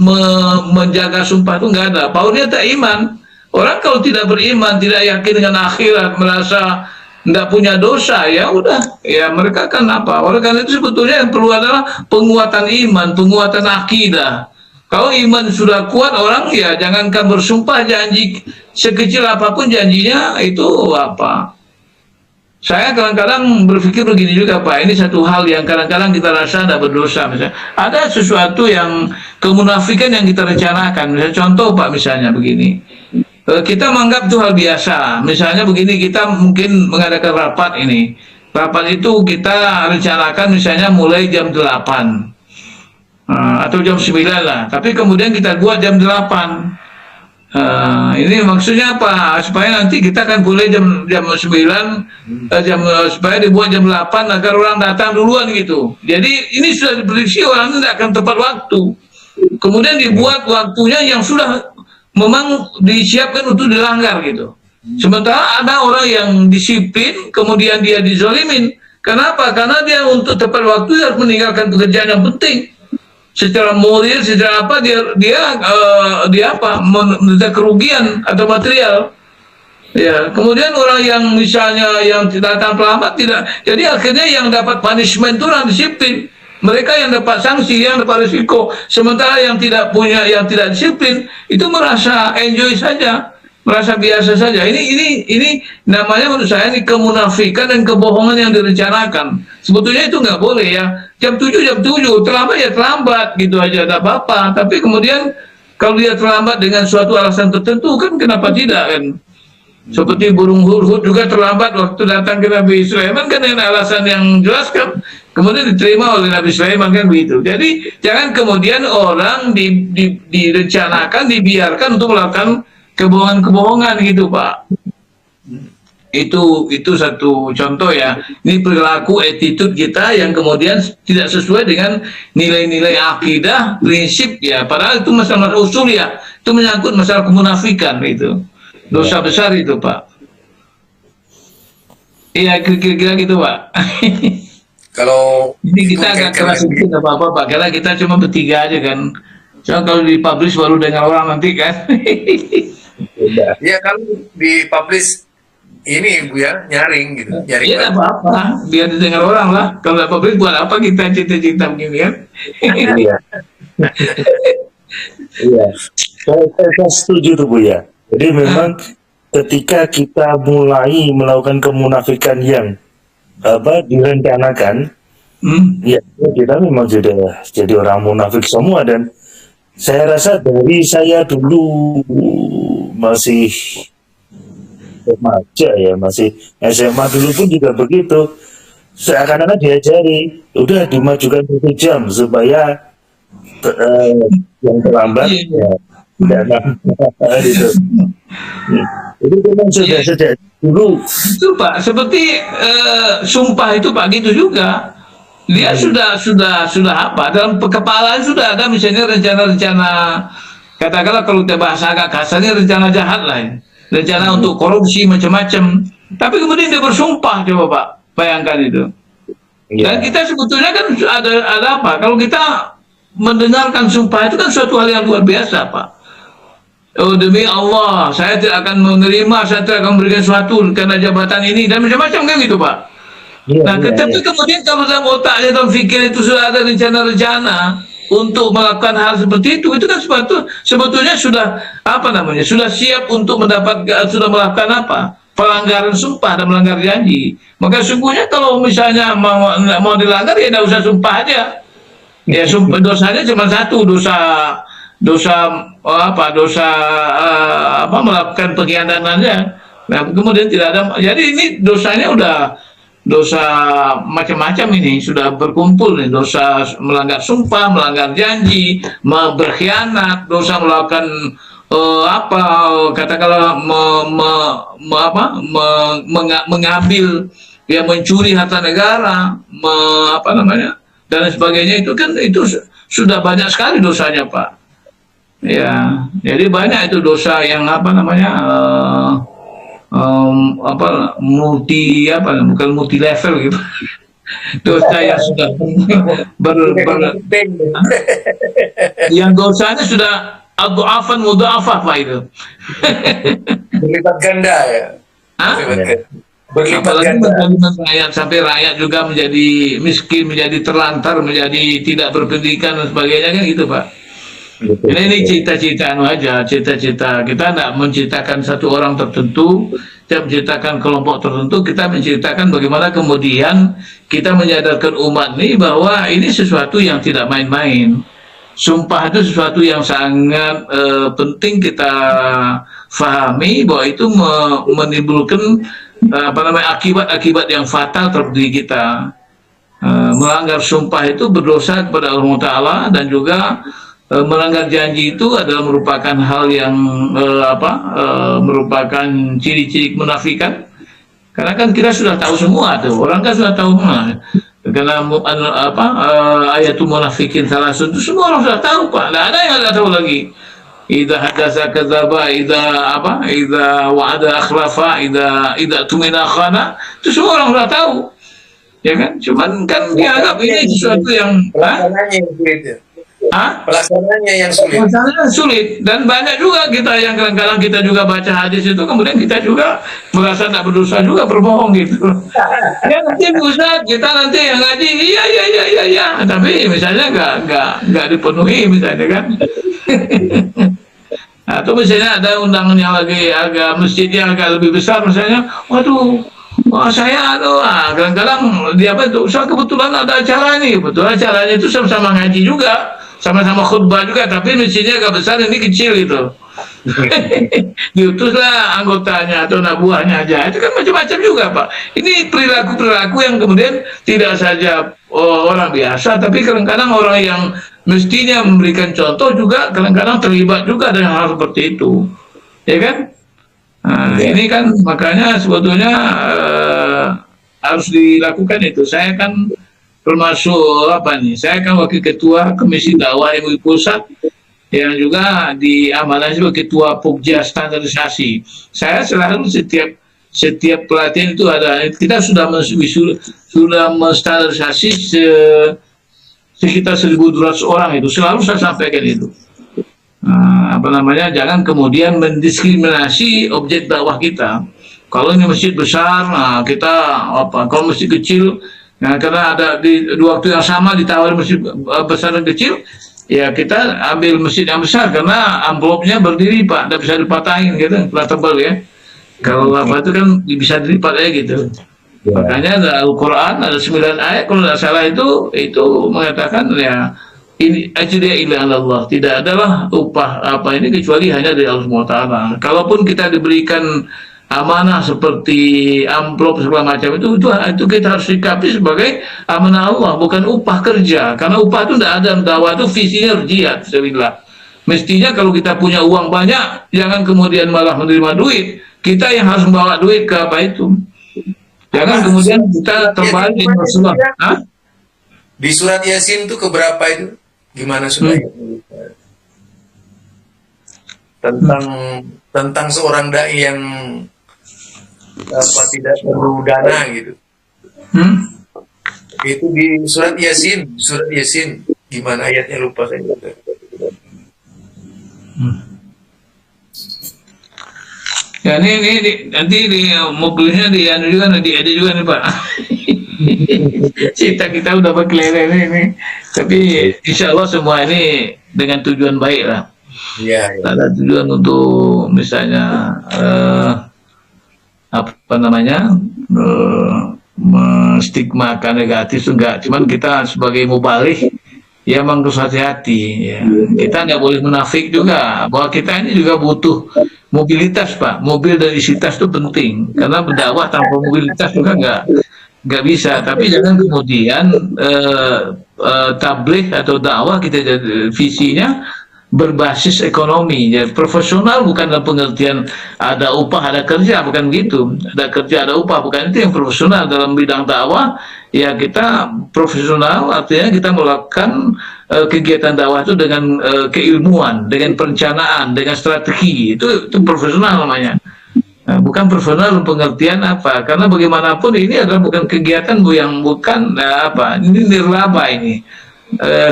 menjaga sumpah itu nggak ada. Powernya tak iman. Orang kalau tidak beriman, tidak yakin dengan akhirat, merasa tidak punya dosa, ya udah, ya mereka kan apa? Oleh karena itu sebetulnya yang perlu adalah penguatan iman, penguatan akidah. Kalau iman sudah kuat, orang ya jangankan bersumpah, janji sekecil apapun janjinya itu apa? Saya kadang-kadang berpikir begini juga Pak, ini satu hal yang kadang-kadang kita rasa tidak berdosa. Misalnya ada sesuatu yang kemunafikan yang kita rencanakan, misalnya contoh Pak, misalnya begini, kita menganggap itu hal biasa. Misalnya begini, kita mungkin mengadakan rapat ini, rapat itu kita rencanakan misalnya mulai jam 8 atau jam 9 lah, tapi kemudian kita buat jam 8. Ini maksudnya apa? Supaya nanti kita kan boleh jam 9, supaya dibuat jam 8 agar orang datang duluan gitu. Jadi ini sudah diprediksi orang tidak akan tepat waktu. Kemudian dibuat waktunya yang sudah memang disiapkan untuk dilanggar gitu. Sementara ada orang yang disiplin, kemudian dia dizolimin. Kenapa? Karena dia untuk tepat waktu harus meninggalkan pekerjaan yang penting. Secara moral, secara apa dia apa, menderita kerugian atau material. Ya, kemudian orang yang misalnya yang datang terlambat tidak, jadi akhirnya yang dapat punishment itu orang disiplin. Mereka yang dapat sanksi, yang dapat risiko. Sementara yang tidak punya, yang tidak disiplin itu merasa enjoy saja, merasa biasa saja. Ini namanya menurut saya ini kemunafikan dan kebohongan yang direncanakan. Sebetulnya itu nggak boleh ya. Jam 7, terlambat ya terlambat gitu aja, tak apa-apa. Tapi kemudian kalau dia terlambat dengan suatu alasan tertentu kan kenapa tidak kan? Seperti burung hurhut juga terlambat waktu datang ke Nabi Sulaiman kan dengan alasan yang jelas kan, kemudian diterima oleh Nabi Sulaiman kan begitu. Jadi jangan kemudian orang direncanakan, dibiarkan untuk melakukan kebohongan-kebohongan gitu Pak. Itu satu contoh ya. Ini perilaku attitude kita yang kemudian tidak sesuai dengan nilai-nilai akidah, prinsip ya. Padahal itu masalah usul ya. Itu menyangkut masalah kemunafikan itu. Dosa besar itu Pak. Iya kira-kira gitu Pak. Kalau Jadi kita agak keras sedikit apa-apa Pak. Karena kita cuma bertiga aja kan. Soalnya kalau dipublish baru dengar orang nanti kan. ya kalau dipublish ini Bu ya, nyaring gitu, nyaring. Iya apa-apa, biar didengar orang lah. Kalau publik buat apa kita cita-cita begini kan? Iya. Iya. Saya setuju tuh Bu ya. Jadi memang ketika kita mulai melakukan kemunafikan yang direncanakan, ya kita memang jadi orang munafik semua. Dan saya rasa dari saya dulu masih remaja ya, masih SMA dulu pun juga begitu. Seakan-akan diajari, udah dimajukan 1 jam supaya yang terlambat ya tidak gitu. Itu memang sudah sejak dulu. Itu Pak, seperti sumpah itu Pak gitu juga. Dia sudah apa? Dalam kepalaan sudah ada misalnya rencana-rencana, katakanlah kalau kita bahasa agak kasarnya rencana jahat lah ya. Rencana untuk korupsi macam-macam, tapi kemudian dia bersumpah, coba Pak, bayangkan itu. Dan kita sebetulnya kan ada apa? Kalau kita mendengarkan sumpah itu kan suatu hal yang luar biasa Pak. Oh demi Allah, saya tidak akan menerima, saya tidak akan memberikan sesuatu karena jabatan ini dan macam-macam kan gitu Pak. Iya, Nah, iya, tetapi iya. kemudian kalau dalam otaknya, dalam fikir itu sudah ada rencana-rencana untuk melakukan hal seperti itu kan sebetulnya sudah apa namanya, sudah siap untuk sudah melakukan apa? Pelanggaran sumpah dan melanggar janji. Maka sungguhnya kalau misalnya mau dilanggar ya tidak usah sumpah aja. Ya sumpah dosanya cuma satu, dosa dosa apa melakukan pengkhianatannya. Nah, kemudian tidak ada. Jadi ini dosanya udah dosa macam-macam ini sudah berkumpul nih, dosa melanggar sumpah, melanggar janji, berkhianat, dosa melakukan apa katakanlah mengambil ya mencuri harta negara, apa namanya dan sebagainya itu kan itu sudah banyak sekali dosanya Pak. Ya, jadi banyak itu dosa yang apa namanya apa bukan multi level gitu. Dosa yang sudah yang dosanya sudah adhafan mudhafah Pak itu. Berlipat ganda ya. Hah? Berlipat Apalagi ganda. menjadi rakyat sampai rakyat juga menjadi miskin, menjadi terlantar, menjadi tidak berpendidikan dan sebagainya kan gitu Pak. Ini cita-cita aja, cita-cita kita tidak menciptakan satu orang tertentu, tidak menciptakan kelompok tertentu, kita menciptakan bagaimana kemudian kita menyadarkan umat ini bahwa ini sesuatu yang tidak main-main. Sumpah itu sesuatu yang sangat penting kita fahami bahwa itu menimbulkan apa namanya akibat-akibat yang fatal terhadap diri kita. Melanggar sumpah itu berdosa kepada Allah Taala dan juga melanggar janji itu adalah merupakan hal yang merupakan ciri-ciri kemunafikan. Karena kan kita sudah tahu semua tuh, orang kan sudah tahu semua. Karena ayatul munafikin salah satu semua orang sudah tahu Pak. Tidak ada yang tidak tahu lagi. Idza hadasa kadzaba, idza wa'ada akhlafa, idza tumina khana, itu semua orang sudah tahu. Ya kan? Cuman kan dianggap ini sesuatu yang Pelaksananya yang sulit ya. Pelaksananya yang sulit. Pelaksananya sulit dan banyak juga kita yang kadang-kadang kita juga baca hadis itu kemudian kita juga merasa tidak berdosa juga berbohong gitu. Ya nanti Ustaz kita nanti yang ngaji iya tapi misalnya nggak dipenuhi misalnya kan. Atau misalnya ada undangan yang lagi agak masjidnya agak lebih besar misalnya, waduh, saya kadang-kadang dia apa itu, saya kebetulan ada acara ini, kebetulan acaranya itu sama-sama ngaji juga, sama-sama khutbah juga, tapi masjidnya agak besar ini kecil gitu. Diutuslah anggotanya atau anak buahnya aja, itu kan macam-macam juga Pak. Ini perilaku-perilaku yang kemudian tidak saja orang biasa, tapi kadang-kadang orang yang mestinya memberikan contoh juga kadang-kadang terlibat juga dengan hal seperti itu, ya kan? Nah, ini kan makanya sebetulnya harus dilakukan itu. Saya kan termasuk apa nih? Saya kan wakil ketua Komisi Dakwah MUI Pusat yang juga diamanahkan sebagai ketua Pokja standarisasi. Saya selalu setiap pelatihan itu ada, kita sudah menstandarisasi sekitar 1.200 orang itu, selalu saya sampaikan itu. Apa namanya, jangan kemudian mendiskriminasi objek dakwah kita. Kalau ini masjid besar, nah kita apa? Kalau masjid kecil, nah karena ada di waktu yang sama ditawari masjid besar dan kecil, ya kita ambil masjid yang besar karena amplopnya berdiri Pak, tidak bisa dipatahin gitu, pernah tebal ya. Kalau apa itu kan bisa dilipat aja gitu. Ya. Makanya ada Al-Quran, ada 9 ayat kalau tidak salah itu mengatakan ya ini ajriya illa Allah, tidak adalah upah apa ini kecuali hanya dari Allah SWT. Kalaupun kita diberikan amanah seperti amplop segala macam itu kita harus sikapi sebagai amanah Allah, bukan upah kerja. Karena upah itu tidak ada, dakwah itu visinya jihad sabilillah. Mestinya kalau kita punya uang banyak, jangan kemudian malah menerima duit. Kita yang harus membawa duit ke apa itu. Jangan kemudian kita terbalik di Rasulullah. Di surat Yasin itu keberapa itu? Gimana supaya tentang seorang dai yang tidak perlu dana gitu. Itu di surat Yasin gimana ayatnya lupa saya juga. Ya nanti di mobilnya di anu juga nanti ada juga nih Pak. Cita kita udah berkeliling ini. Tapi insya Allah semua ini dengan tujuan baik lah. Iya, iya. Ada tujuan untuk misalnya apa namanya menstigmakan negatif enggak, cuman kita sebagai mubalik ya memang harus hati-hati ya. Kita nggak boleh munafik juga bahwa kita ini juga butuh mobilitas Pak. Mobil dan isi tas itu penting karena berdakwah tanpa mobilitas juga nggak bisa. Tapi jangan kemudian tabligh atau dakwah kita jadi visinya berbasis ekonomi ya. Profesional bukan dalam pengertian ada upah ada kerja, bukan begitu. Ada kerja ada upah, bukan itu yang profesional dalam bidang dakwah. Ya kita profesional artinya kita melakukan kegiatan dakwah itu dengan keilmuan, dengan perencanaan, dengan strategi. Itu profesional namanya. Nah, bukan profesional dalam pengertian apa? Karena bagaimanapun ini adalah bukan kegiatan yang bukan apa? Ini nirlaba ini.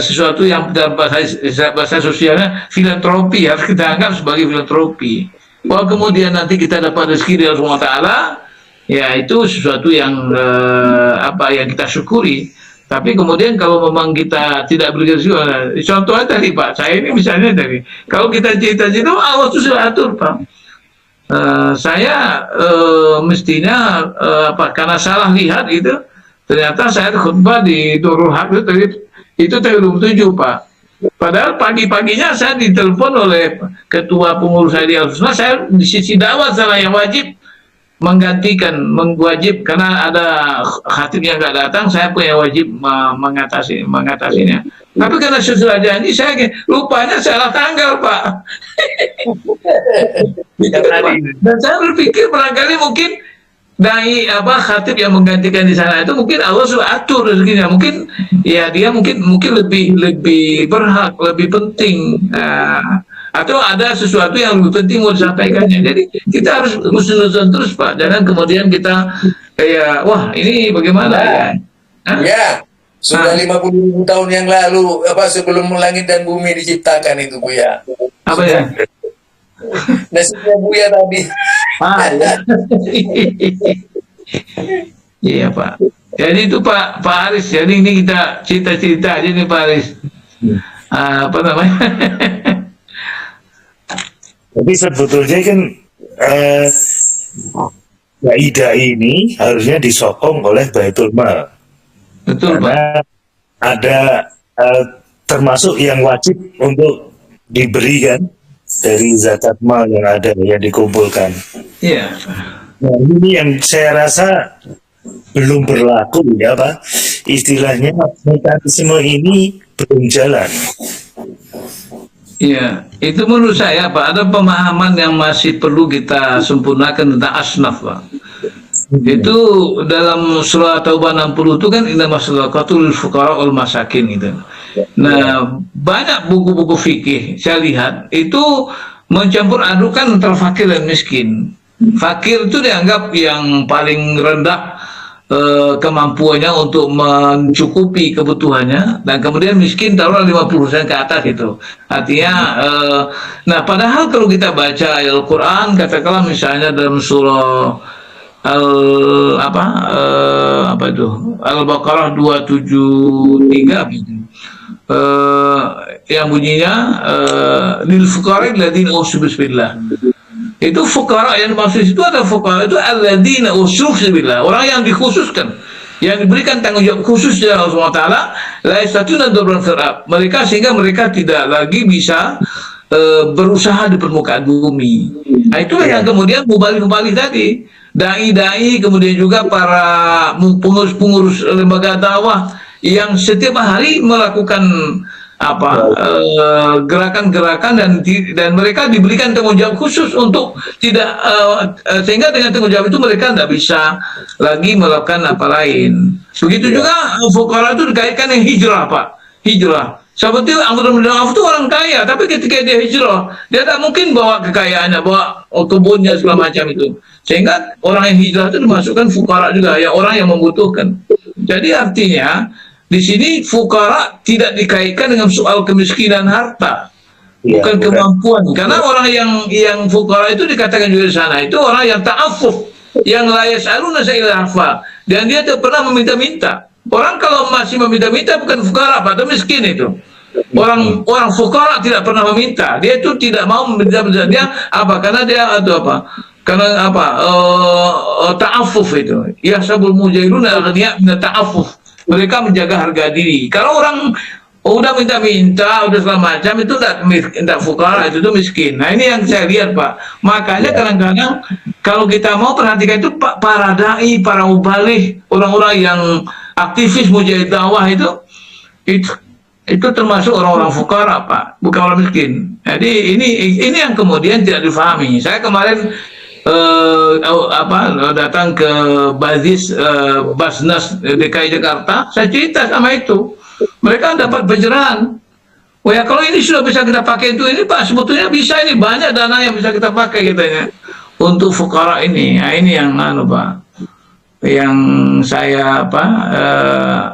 Sesuatu yang dalam bahasa sosialnya filantropi, harus kita anggap sebagai filantropi. Bahwa kemudian nanti kita dapat rezeki dari Allah Taala, ya itu sesuatu yang apa yang kita syukuri. Tapi kemudian kalau memang kita tidak bergerak, contohnya tadi Pak, saya ini misalnya tadi, kalau kita cita-cita Allah itu sudah atur Pak. Saya mestinya apa karena salah lihat itu, ternyata saya khutbah di Nurul Haq itu belum 7 Pak. Padahal pagi-paginya saya ditelepon oleh ketua pengurus saya di Al-Sunnah, saya di sisi dakwah salah yang wajib menggantikan, mewajib karena ada khatib yang nggak datang, saya punya wajib mengatasinya. Tapi karena sesudah janji saya lupanya salah tanggal Pak. Dan saya berpikir barangkali mungkin dari apa khatib yang menggantikan di sana itu mungkin Allah sudah atur rezekinya, mungkin ya dia mungkin lebih berhak, lebih penting, atau ada sesuatu yang lebih penting mau disampaikannya. Jadi kita harus husnuzon terus Pak, jangan kemudian kita kayak wah ini bagaimana ya. Ya, sudah 50.000 tahun yang lalu apa sebelum langit dan bumi diciptakan itu Buya. Apa ya? Nasibnya Buya tadi. Ya. Iya Pak. Jadi itu Pak Haris. Jadi ini kita cerita-cerita aja nih Pak Haris. Apa namanya? Tapi sebetulnya kan kaidah ini harusnya disokong oleh Baitul Mal. Betul karena Pak. Ada termasuk yang wajib untuk diberikan dari zakat mal yang ada yang dikumpulkan. Iya. Nah, ini yang saya rasa belum berlaku ya Pak. Istilahnya mekanisme ini belum jalan. Iya, itu menurut saya Pak, ada pemahaman yang masih perlu kita sempurnakan tentang asnaf Pak. Itu dalam surah Taubah 60 itu kan inna masalakatul fuqara wal masakin gitu. Nah, banyak buku-buku fikih saya lihat itu mencampur adukan antara fakir dan miskin. Fakir itu dianggap yang paling rendah kemampuannya untuk mencukupi kebutuhannya, dan kemudian miskin taruhlah 50% ke atas itu. Artinya nah padahal kalau kita baca Al-Qur'an katakanlah misalnya dalam surah apa itu Al-Baqarah 273 yang bunyinya lil fuqara alladziina ursulu bismillah. Itu fuqara yang dimaksud itu adalah fuqara itu alladziina ursulu bismillah, orang yang dikhususkan, yang diberikan tanggung jawab khusus dari Allah Subhanahu wa taala, la yastati'una darban fil ardh, mereka sehingga mereka tidak lagi bisa berusaha di permukaan bumi. Nah, itulah yang kemudian mubalik-mubalik tadi, dai-dai, kemudian juga para pengurus-pengurus lembaga dakwah yang setiap hari melakukan apa gerakan-gerakan dan mereka diberikan tanggung jawab khusus untuk tidak sehingga dengan tanggung jawab itu mereka tidak bisa lagi melakukan apa lain. Begitu juga fuqara itu dikaitkan dengan hijrah Pak, hijrah. Seperti Amr bin Auf itu orang kaya, tapi ketika dia hijrah, dia tak mungkin bawa kekayaannya, bawa kebunnya segala macam itu. Sehingga orang yang hijrah itu dimasukkan fukara juga, ya orang yang membutuhkan. Jadi artinya di sini fukara tidak dikaitkan dengan soal kemiskinan harta, Iya, bukan kemampuan. Karena orang yang fukara itu dikatakan juga di sana itu orang yang ta'affuf, yang la yas'aluna ilhafa, dan dia tidak pernah meminta-minta. Orang kalau masih meminta-minta bukan fukara, Pak, itu miskin itu. Orang fukara tidak pernah meminta, dia itu tidak mau meminta, dia apa? Karena dia atau apa? Karena apa? Ta'affuf itu. Ya sabul mujahiduna aghniya min ta'affuf. Mereka menjaga harga diri. Kalau orang udah minta-minta, udah segala macam, itu tidak fukara, itu miskin. Nah ini yang saya lihat, Pak. Makanya kadang-kadang kalau kita mau perhatikan itu Pak, para dai, para mubalih, orang-orang yang aktivis mujahid dakwah itu termasuk orang-orang fukara, Pak, bukan orang miskin. Jadi ini yang kemudian tidak difahami. Saya kemarin datang ke Basnas DKI Jakarta, saya cerita sama itu. Mereka dapat pencerahan. Oh ya, kalau ini sudah bisa kita pakai itu ini, Pak, sebetulnya bisa, ini banyak dana yang bisa kita pakai katanya untuk fukara ini. Nah, ini yang Pak, yang saya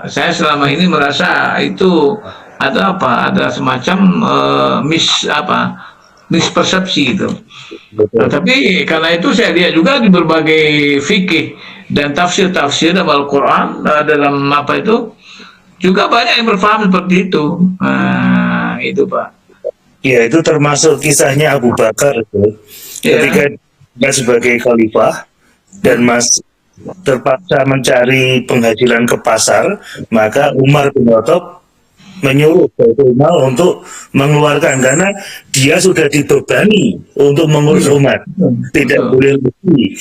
saya selama ini merasa itu ada semacam mispersepsi gitu. Nah, tapi karena itu saya lihat juga di berbagai fikih dan tafsir dalam Al-Quran, dalam juga banyak yang berpaham seperti itu. Nah, itu Pak. Ya, itu termasuk kisahnya Abu Bakar itu. Ketika dia sebagai khalifah dan masih terpaksa mencari penghasilan ke pasar, maka Umar bin Khattab menyuruh Baitul Mal untuk mengeluarkan, karena dia sudah dibebani untuk mengurus umat, tidak boleh lebih,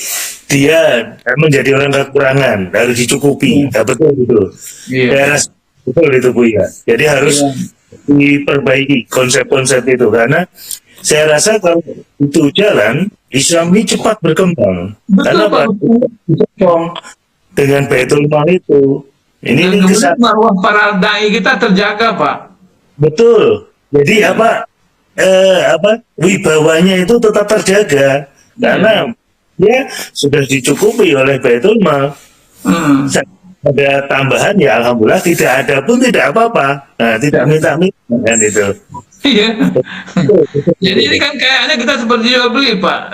dia menjadi orang kekurangan, harus dicukupi. Betul gitu. Betul itu Bu ya. Jadi harus diperbaiki konsep-konsep itu, karena saya rasa kalau itu jalan, Islam ini cepat berkembang. Karena dengan Baitul Mal itu. Ini kemudian marwah para dai kita terjaga, Pak. Betul. Jadi wibawanya itu tetap terjaga karena dia sudah dicukupi oleh Baitul Mal. Ada tambahan ya alhamdulillah, tidak ada pun tidak apa-apa. Nah, tidak minta-minta kan itu. Iya. Jadi ini kan kayaknya kita seperti jual beli, Pak.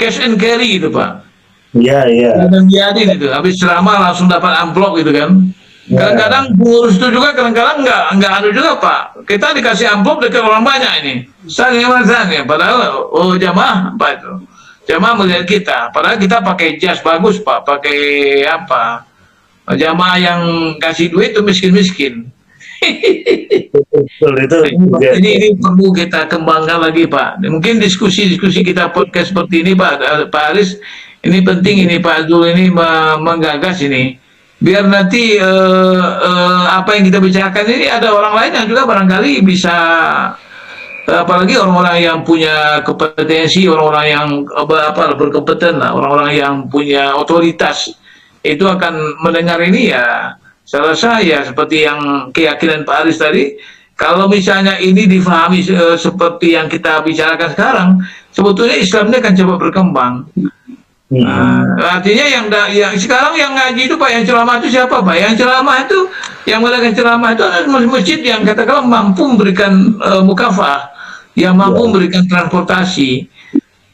Cash and carry gitu, Pak. Iya. Dan jadi itu, habis ceramah langsung dapat amplop gitu kan. Kadang-kadang pengurus itu juga kadang-kadang nggak ada juga, Pak. Kita dikasih amplop dari orang banyak ini. Saya padahal jamaah Pak itu. Jamaah melihat kita, padahal kita pakai jas bagus, Pak. Pakai apa? Jamaah yang kasih duit itu miskin-miskin. Ini perlu kita kembangkan lagi, Pak. Mungkin diskusi-diskusi kita podcast seperti ini, Pak Aris. Ini penting ini Pak Zul ini menggagas ini, biar nanti apa yang kita bicarakan ini ada orang lain yang juga barangkali bisa, apalagi orang-orang yang punya kompetensi, orang-orang yang berkompeten lah, orang-orang yang punya otoritas itu akan mendengar ini ya. Saya rasa ya seperti yang keyakinan Pak Aris tadi, kalau misalnya ini difahami seperti yang kita bicarakan sekarang, sebetulnya Islam ini akan cepat berkembang. Artinya yang sekarang yang ngaji itu Pak, yang ceramah itu siapa Pak? Yang ceramah itu, yang melakukan ceramah itu adalah masjid yang katakanlah mampu memberikan mukafah, yang mampu memberikan transportasi.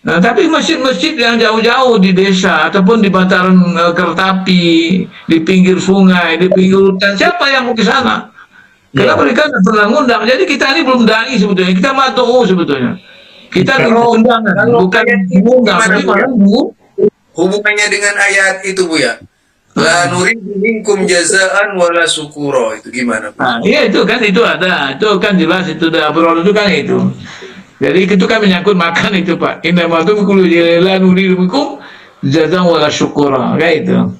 Nah, tapi masjid-masjid yang jauh-jauh di desa ataupun di bantaran kereta api, di pinggir sungai, di pinggir hutan, siapa yang mau ke sana? Karena mereka tidak pernah ngundang. Jadi kita ini belum dai sebetulnya, kita matu'u sebetulnya. Kita belum undangan, bukan mengundang, tapi malah hubungannya dengan ayat itu Bu ya, la nuridu minkum jazaan wala syukura, itu gimana Bu? Nah, iya itu kan, itu ada, itu kan jelas, itu udah berlalu itu kan itu. Jadi itu kan menyangkut makan itu Pak. Innamatum kullu la nuridu minkum jazaan wala syukura, kayak itu.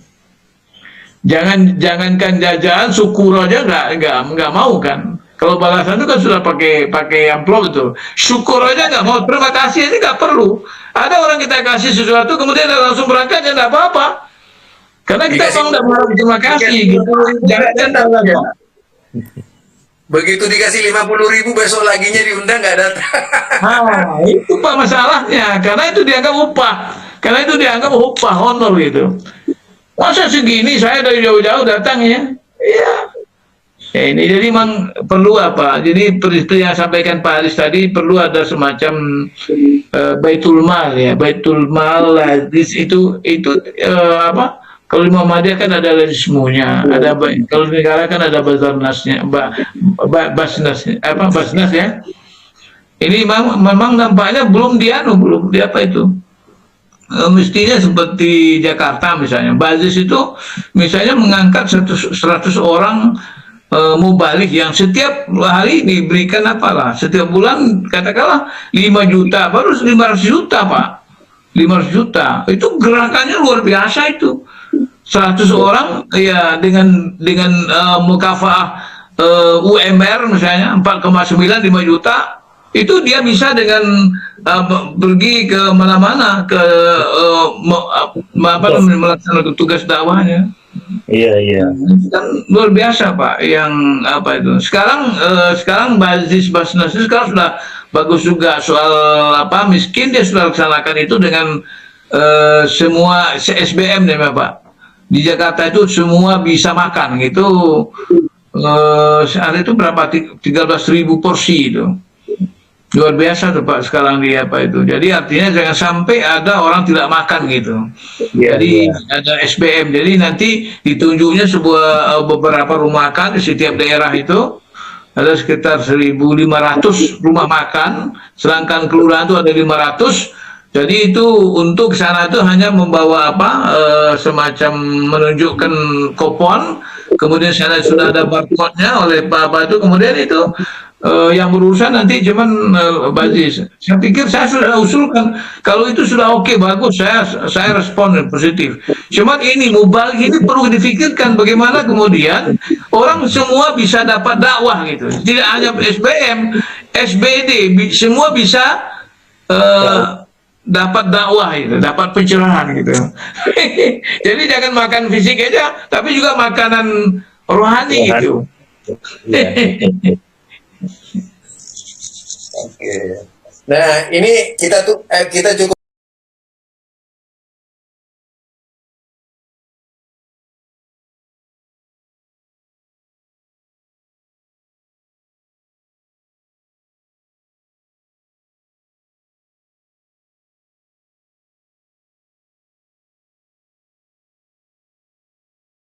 Jangankan jajan, syukur aja nggak mau kan. Kalau balasan itu kan sudah pakai amplop itu. Syukur aja nggak mau, terima kasih aja nggak perlu. Ada orang kita kasih sesuatu kemudian langsung berangkat ya nggak apa-apa. Karena kita mau nggak mau terima kasih gitu. Jangan begitu dikasih 50.000 besok laginya diundang nggak datang. Nah, itu Pak masalahnya. Karena itu dianggap upah. Karena itu dianggap upah, honor gitu. Masa segini saya dari jauh-jauh datang ya? Iya. Ya, ini jadi memang perlu apa? Jadi seperti yang sampaikan Pak Aris tadi, perlu ada semacam baitul mal ya, baitul mal hadis itu apa? Kalau di Muhammadiyah kan ada lesmunya, ada kalau di negara kan ada basarnasnya, basnas apa basnas ya. Ini memang nampaknya belum belum di apa itu. Mestinya seperti Jakarta misalnya, Bazis itu misalnya mengangkat 100 orang mubalik yang setiap hari diberikan apalah, setiap bulan katakanlah 5 juta, baru 500 juta Pak, 500 juta, itu gerakannya luar biasa itu. 100 orang ya dengan mukafaah UMR misalnya 4,9 5 juta, itu dia bisa dengan pergi ke mana-mana ke melaksanakan tugas dakwahnya. Iya. Kan luar biasa Pak yang apa itu. Sekarang basis basnas itu sekarang sudah bagus juga, soal apa miskin dia sudah laksanakan itu dengan semua SBM deh Pak. Di Jakarta itu semua bisa makan gitu. Sehari itu berapa? 13.000 porsi itu. Luar biasa tuh Pak sekarang di apa itu. Jadi artinya jangan sampai ada orang tidak makan gitu. Jadi ada SBM. Jadi nanti ditunjuknya beberapa rumah makan di setiap daerah itu ada sekitar 1.500 rumah makan, sedangkan kelurahan itu ada 500. Jadi itu untuk sana itu hanya membawa apa semacam menunjukkan kupon, kemudian sana sudah ada barcode-nya oleh Bapak itu, kemudian itu yang berurusan nanti cuman Bazis. Saya pikir saya sudah usulkan kalau itu sudah oke, bagus, saya respon positif. Cuman ini mubalik ini perlu difikirkan bagaimana kemudian orang semua bisa dapat dakwah gitu. Tidak hanya SBM, SBD semua bisa dapat dakwah itu, dapat pencerahan gitu. Jadi jangan makan fisik aja, tapi juga makanan rohani gitu. Oke. Nah, ini kita cukup